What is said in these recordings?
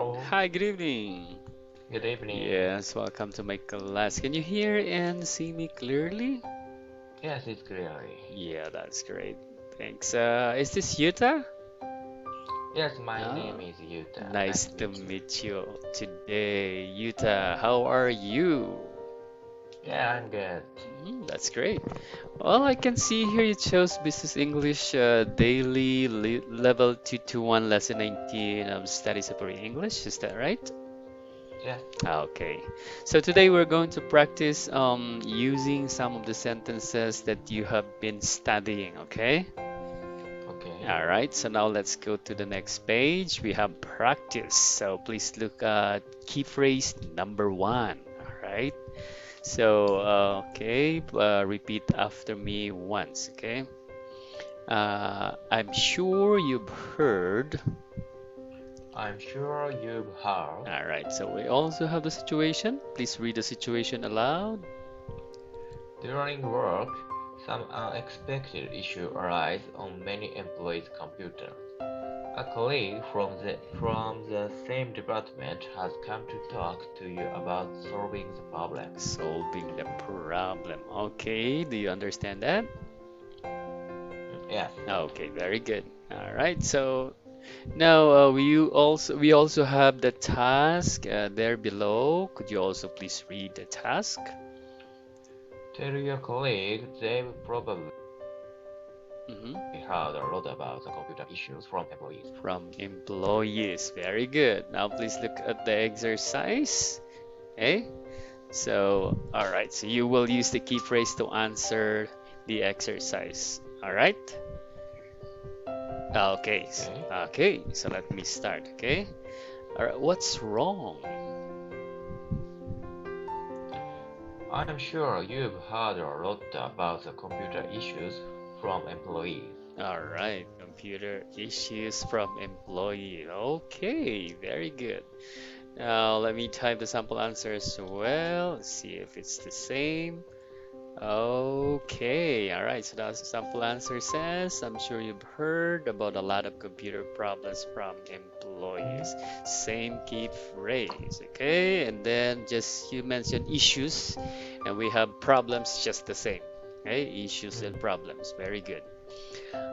Hello, Hi, good evening. good evening. Yes, welcome to my class. Can you hear and see me clearly? Yes, it's clearly. Yeah, that's great. Thanks. Is this Yuta? Yes, my Oh, name is Yuta. Nice nice to to meet you. meet you today. Yuta, how are you? Yeah, I'm good. That's great. Well, I can see here you chose Business English Daily Level 221 Lesson 19 Study Sapuri English. Is that right? Yes, Okay, so today we're going to practice using some of the sentences that you have been studying, okay? okay. All right, so now let's go to the next page. We have practice. So please look at key phrase number one. All right, so repeat after me once, okay? I'm sure you've heard. I'm sure you've heard. All right, so we also have the situation. Please read the situation aloud. During work, some unexpected issue arise on many employees' computers. A colleague from the same department has come to talk to you about solving the problem. Solving the problem. Okay, do you understand that? Yes, Okay, very good. All right, so now we also have the task there below. Could you also please read the task? tell your colleague they've probably Hmm. heard a lot about the computer issues from employees. From employees. Very good. Now please look at the exercise. Okay. So, all right. So you will use the key phrase to answer the exercise. All right. Okay. Okay. Okay. So let me start. Okay. All right. What's wrong? I'm sure you've heard a lot about the computer issues from employees. All right. Computer issues from employee. Okay. Very good. Now let me type the sample answer as well. Let's see if it's the same. Okay, all right. So that's the sample answer says, I'm sure you've heard about a lot of computer problems from employees. Same key phrase, okay? And then just you mentioned issues, and we have problems just the same. Okay, issues and Hmm. problems. Very good.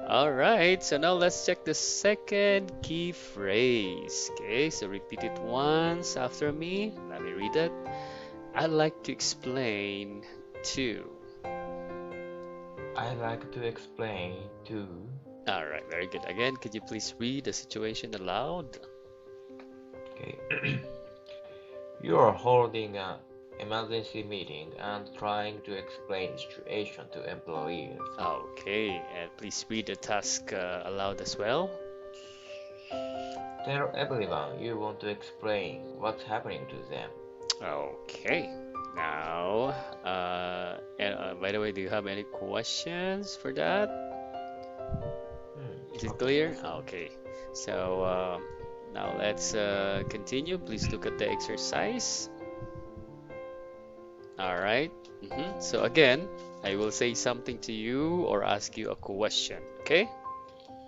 All right, so now let's check the second key phrase. Okay, so repeat it once after me. Let me read it. I'd like to explain too. I like to explain too. All right, very good. Again, could you please read the situation aloud? Okay. You are holding an emergency meeting and trying to explain the situation to employees. Okay, and please read the task aloud as well. Tell everyone you want to explain what's happening to them. Okay, now, by the way, do you have any questions for that? Is it Okay, clear? that's all. Okay, so now let's continue. Please look at the exercise. All right. So again, I will say something to you or ask you a question. Okay?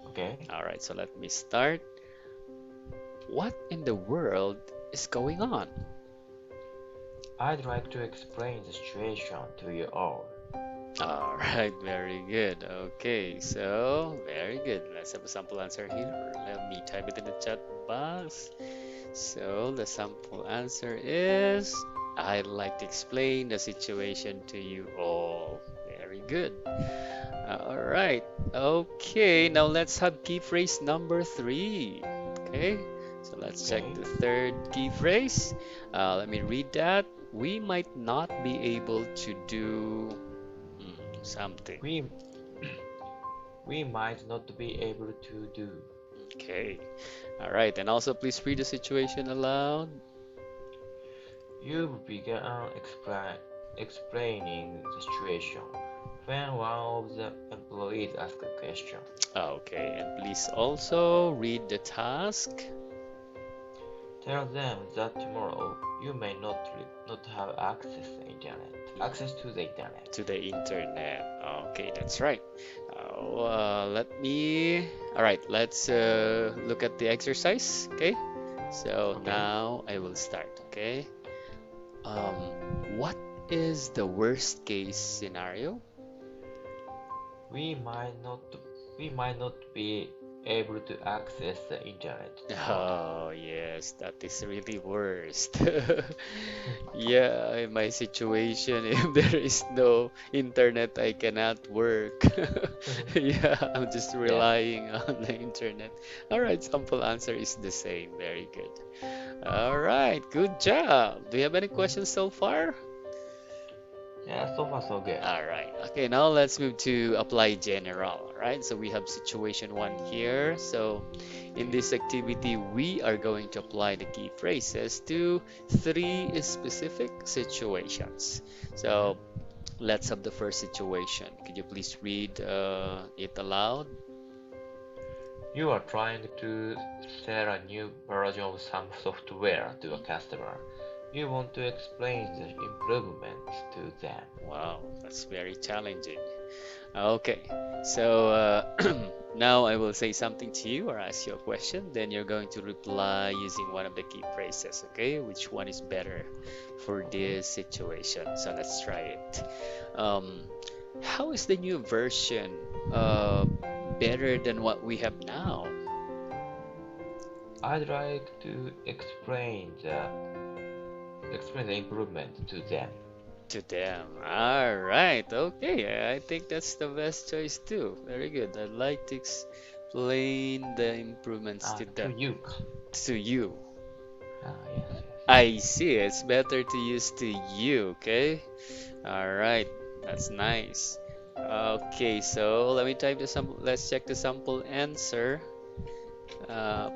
Okay. All right, so let me start. What in the world is going on? I'd like to explain the situation to you all. All right, very good. Okay, so very good. Let's have a sample answer here. Let me type it in the chat box. So the sample answer is I'd like to explain the situation to you all. Very good. All right. Okay, now let's have key phrase number three. Okay, so let's check Okay. the third key phrase. Let me read that. We might not be able to do something. We we might not be able to do. Okay. All right. And also, please read the situation aloud. You've begun explaining the situation when one of the employees asks a question. Okay. And please also read the task Tell them that tomorrow you may not have access to the internet. to the internet. Okay, that's right. Let me. All right. Let's look at the exercise. Okay. So Okay. now I will start, okay? What is the worst case scenario? We might not we might not be able to access the internet tomorrow. Oh, yes, that is really worst. Yeah, in my situation, if there is no internet, I cannot work. Yeah, I'm just Yeah. relying on the internet. All right, sample answer is the same. Very good. All right, good job. Do you have any questions so far? Yeah, so far so good. All right. Okay, now let's move to apply general. All right. So we have situation one here. So in Okay. this activity, we are going to apply the key phrases to three specific situations. Mhm. So let's have the first situation. Could you please read it aloud? You are trying to sell a new version of some software to a customer. You want to explain the improvements to them. Wow, that's very challenging. Okay, so now I will say something to you or ask you a question, then you're going to reply using one of the key phrases, okay? Which one is better for Okay. this situation? So let's try it. Um, how is the new version better than what we have now? I'd like to explain the improvement to them. To them. All right, okay, I think that's the best choice too. Very good. I'd like to explain the improvements to To them, you. to you. Yes, yes. I see. It's better to use to you, okay? All right. That's nice. Okay, so let me type the sample. Let's check the sample answer.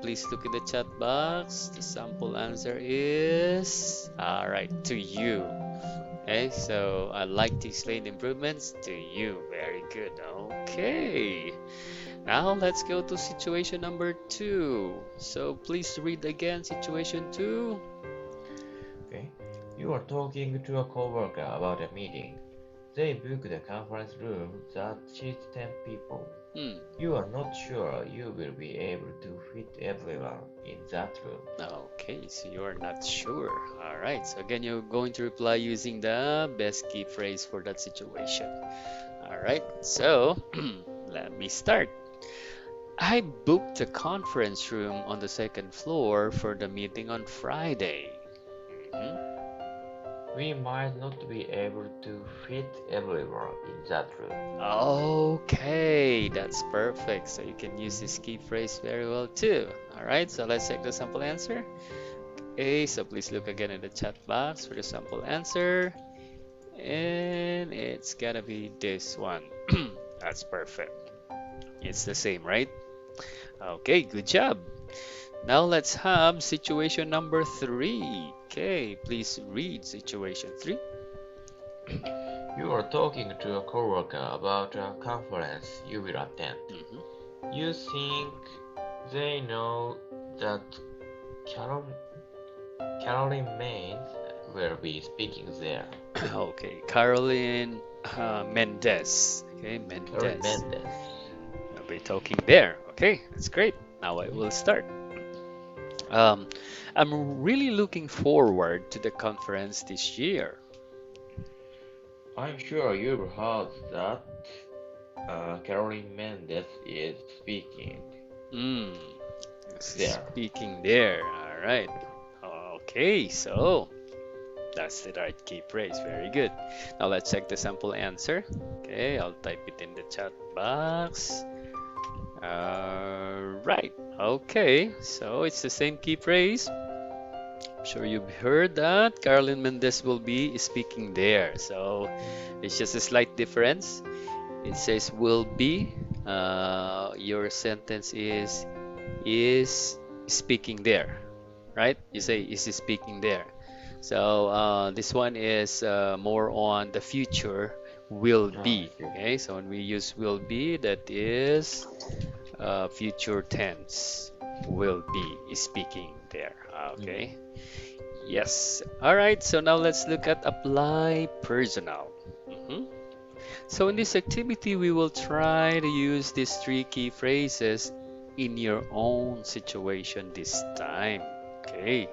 Please look in the chat box. The sample answer is all right, to you. Okay, so I'd like to explain the improvements to you. Very good. Okay. Now let's go to situation number two. So please read again situation two. Okay. You are talking to a coworker about a meeting. They booked a conference room that seats 10 people. Hmm. You are not sure you will be able to fit everyone in that room. Okay, so you're not sure. All right, so again, you're going to reply using the best key phrase for that situation. All right, so let me start. I booked a conference room on the second floor for the meeting on Friday. Mhm. We might not be able to fit everyone in that room. Okay, that's perfect. So you can use this key phrase very well too. All right, so let's check the sample answer. Okay, so please look again in the chat box for the sample answer. And it's gotta be this one. That's perfect. It's the same, right? Okay, good job. Now let's have situation number three. Okay, please read situation three. Okay. You are talking to a coworker about a conference you will attend. Mhm. You think they know that Carol, Caroline Maines will be speaking there. Okay, Caroline Mendez. Okay, Caroline Mendez. Mendes. I'll be talking there. Okay, that's great. Now I Okay. will start. Um, I'm really looking forward to the conference this year. I'm sure you've heard that Caroline Mendes is speaking Hmm, there. speaking there. All right. Okay, so that's the right key phrase. Very good. Now let's check the sample answer. Okay, I'll type it in the chat box. Right. Okay, so it's the same key phrase. I'm sure you've heard that Carolyn Mendez will be speaking there. So it's just a slight difference. It says will be. Your sentence is speaking there, right? You say is speaking there. So this one is more on the future will I be. see. Okay, so when we use will be, that is future tense. Will be is speaking there. Mm. Okay. Yes. All right. So now let's look at apply personal. Mhm. So in Okay. this activity, we will try to use these three key phrases in your own situation this time. Okay.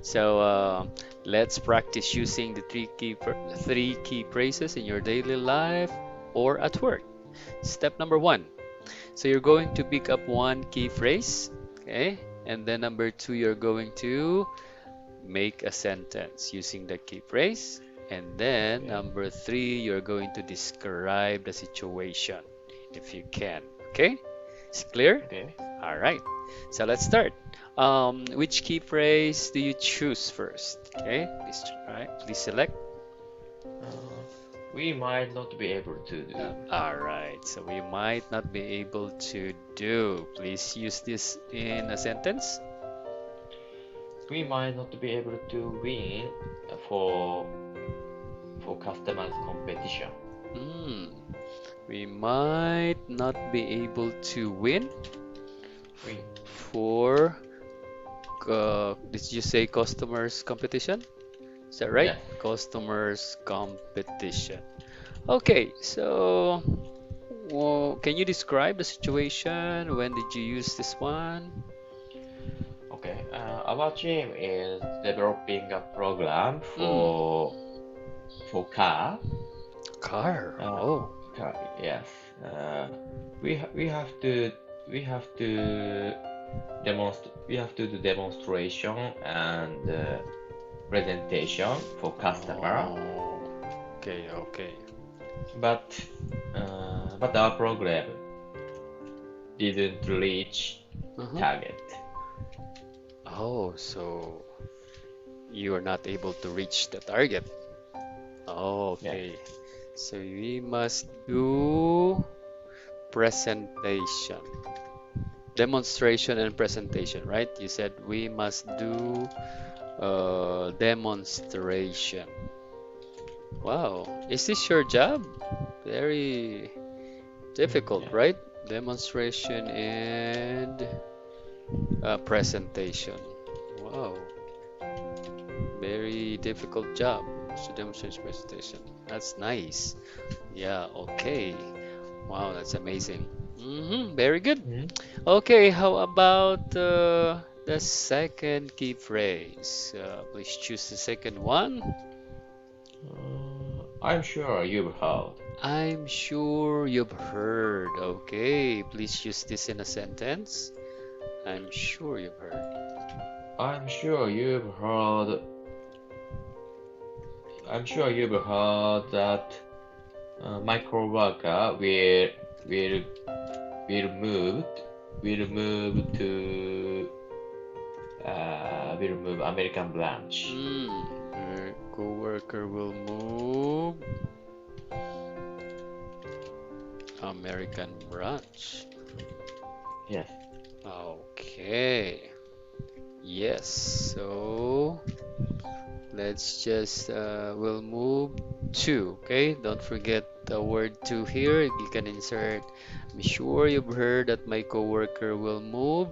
So let's practice using the three key phrases in your daily life or at work. Step number one. So you're going to pick up one key phrase, okay? And then number two, you're going to make a sentence using the key phrase. And then Okay. number three, you're going to describe the situation if you can. Okay? It's clear? Okay. All right. So let's start. Which key phrase do you choose first? Okay, please, all right, please select. Uh, we might not be able to do. All right, so we might not be able to do. Please use this in a sentence. We might not be able to win for customers competition. Hmm. We might not be able to win Win. for, did you say customers competition? Is that right? Yes. Customers competition. Okay, so well, can you describe the situation? When did you use this one? Okay. Our team is developing a program Hmm, for car. car. Uh, Oh, yes. Uh, we have to we have to we have to do demonstration and presentation for customer, oh, okay, okay. but but our program didn't reach Uh-huh. target. Oh, so you are not able to reach the target. Oh, Yes. okay. So we must do presentation, demonstration and presentation, right? You said we must do demonstration. Wow, is this your job? Very difficult, Yes. right? Demonstration and presentation. Wow, very difficult job. So demonstration presentation. That's nice. Yeah, okay. Wow, that's amazing. Very good. Mhm. Okay, how about the second key phrase? Please choose the second one. I'm sure you've heard. I'm sure you've heard. Okay, please use this in a sentence. I'm sure you've heard. I'm sure you've heard. I'm sure you've heard that my coworker will will move will move to will move American branch. Your coworker will move American branch. Yes. Okay. Yes. So let's just we'll move to. Okay. Don't forget the word to here. You can insert. I'm sure you've heard that my coworker will move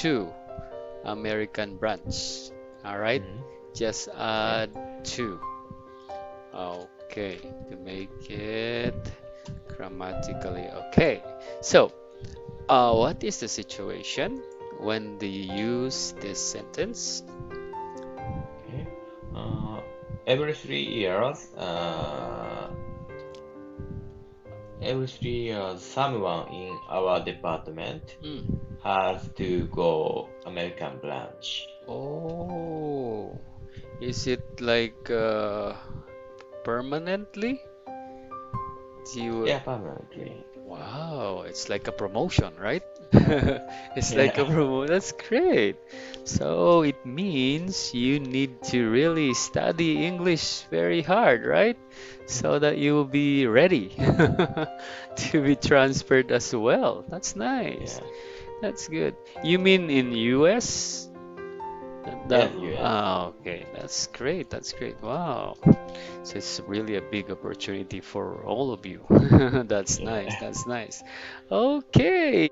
to American branch. All right. Mhm. Just Yes. add to. Okay, to make it grammatically okay. So, what is the situation when do you use this sentence? Okay. Uh, every 3 years, someone in our department Hmm. has to go American branch. Oh, is it like permanently? Do you, Yeah, permanently. wow, it's like a promotion, right? It's like a Yeah. promotion. That's great. So it means you need to really study English very hard, right? So that you will be ready to be transferred as well. That's nice. Yeah. That's good. You mean in US? That, Yes, yes. okay, that's great. That's great. Wow. So it's really a big opportunity for all of you. That's nice. Yeah. That's nice. Okay.